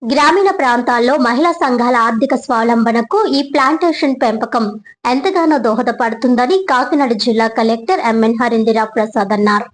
గ్రామీణ ప్రాంతాల్లో మహిళా సంఘాల ఆర్థిక స్వావలంబనకు ఈ ప్లాంటేషన్ పెంపకం ఎంతగానో దోహదపడుతుందని కాకినాడ జిల్లా కలెక్టర్ ఎంఎన్ హరింద్రా ప్రసాద్ అన్నారు.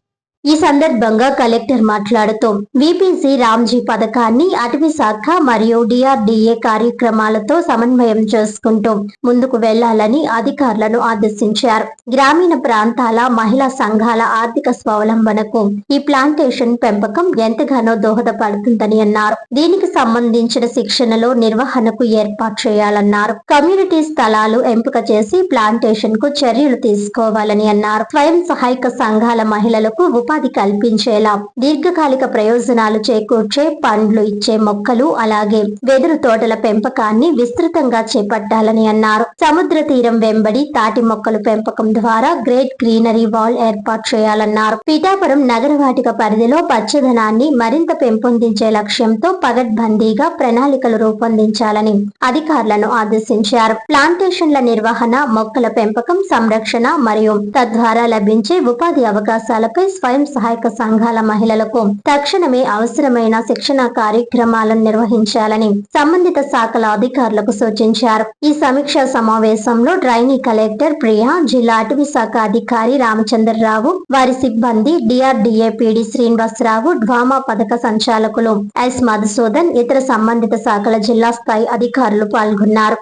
ఈ సందర్భంగా కలెక్టర్ మాట్లాడుతూ విపిసి రామ్జీ పథకాన్ని అటవీ శాఖ మరియు డిఆర్డీఏ కార్యక్రమాలతో సమన్వయం చేసుకుంటూ ముందుకు వెళ్లాలని అధికారులను ఆదేశించారు. గ్రామీణ ప్రాంతాల మహిళా సంఘాల ఆర్థిక స్వావలంబనకు ఈ ప్లాంటేషన్ పెంపకం ఎంతగానో దోహదపడుతుందని అన్నారు. దీనికి సంబంధించిన శిక్షణలో నిర్వహణకు ఏర్పాటు చేయాలన్నారు. కమ్యూనిటీ స్థలాలు ఎంపిక చేసి ప్లాంటేషన్ కు చర్యలు తీసుకోవాలని అన్నారు. స్వయం సహాయక సంఘాల మహిళలకు ఉపాధి కల్పించేలా దీర్ఘకాలిక ప్రయోజనాలు చేకూర్చే పండ్లు ఇచ్చే మొక్కలు అలాగే వెదురు తోటల పెంపకాన్ని విస్తృతంగా చేపట్టాలని అన్నారు. సముద్ర తీరం వెంబడి తాటి మొక్కలు పెంపకం ద్వారా గ్రేట్ గ్రీనరీ వాల్ ఏర్పాటు చేయాలన్నారు. పిఠాపురం నగరవాటిక పరిధిలో పచ్చదనాన్ని మరింత పెంపొందించే లక్ష్యంతో పగడ్బందీగా ప్రణాళికలు రూపొందించాలని అధికారులను ఆదేశించారు. ప్లాంటేషన్ల నిర్వహణ, మొక్కల పెంపకం, సంరక్షణ మరియు తద్వారా లభించే ఉపాధి అవకాశాలపై స్వయం సహాయక సంఘాల మహిళలకు తక్షణమే అవసరమైన శిక్షణ కార్యక్రమాలను నిర్వహించాలని సంబంధిత శాఖల అధికారులకు సూచించారు. ఈ సమీక్షా సమావేశంలో ట్రైనీ కలెక్టర్ ప్రియా, జిల్లా అటవీ శాఖ అధికారి రామచంద్రరావు, వారి సిబ్బంది, డిఆర్డీఏ పీడీ శ్రీనివాసరావు, డ్వామా పథక సంచాలకులు ఎస్ మధుసూదన్, ఇతర సంబంధిత శాఖల జిల్లా స్థాయి అధికారులు పాల్గొన్నారు.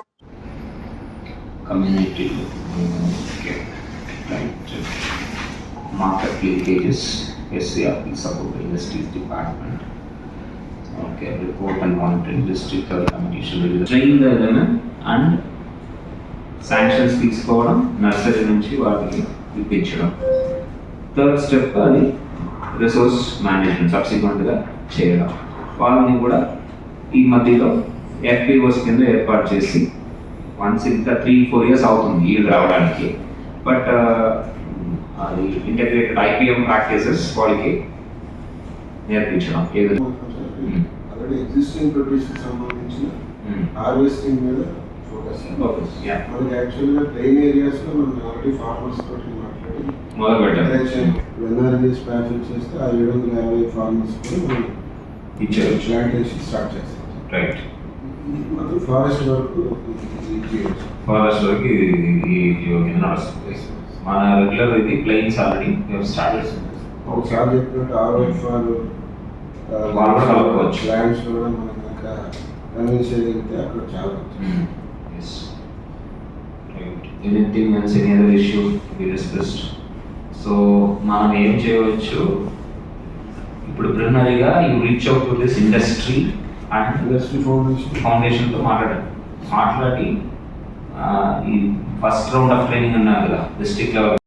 Market linkages, SCRP support industries department. Okay, report and monitoring district committee should train the women and sanctions తీసుకోవడం, నర్సరీ నుంచి వాటికి ఇప్పించడం. థర్డ్ స్టెప్ అది రిసోర్స్ మేనేజ్మెంట్ సబ్సిక్వెంట్గా చేయడం. వాళ్ళని కూడా ఈ మధ్యలో FPOs కింద ఏర్పాటు చేసి వన్స్ ఇంకా 3-4 years అవుతుంది ఈల్డ్ రావడానికి. బట్ అది ఇంటగ్రేటెడ్ IPM ప్రాక్టీసెస్ వాళ్ళకి నేర్పించడం. ఆల్రెడీ ఎగ్జిస్టింగ్ ప్రొడ్యూస్కి సంబంధించిన హార్వెస్టింగ్ మీద ఫోకస్. మనకి యాక్చువల్గా ప్లెయిన్ ఏరియాస్లో మనం ఆల్రెడీ ఫార్మర్స్ తోటి మాట్లాడి మొదలుపెట్టాం. ఎన్ఆర్జీఎస్ ప్యాచ్ వచ్చేస్తే ఆ 750 ఫార్మర్స్ కూడా మనం ఇచ్చారు, ప్లాంటేషన్ స్టార్ట్ చేస్తాం. రైట్. మాత్రం ఫారెస్ట్ వరకు కింద నడుస్తుంది. మన రెగ్యులర్ ఇది ప్లెయిన్స్ ఆల్రెడీ స్టార్ట్ చేస్తుంది. ఒకసారి చెప్పినట్టు ఆర్ఓఎఫ్ఆర్ ల్యాండ్స్ కూడా మనం ఇంకా రన్నింగ్ చేయగలిగితే అక్కడ చాలా. Anything else, any other issue we discussed. So మనం ఏం చేయవచ్చు ఇప్పుడు ప్రిలిమినరీగా you reach out to this industry and industry ఫౌండేషన్తో మాట్లాడి ఈ ఫస్ట్ రౌండ్ ఆఫ్ ట్రైనింగ్ అన్నారు కదా డిస్ట్రిక్ట్ లెవెల్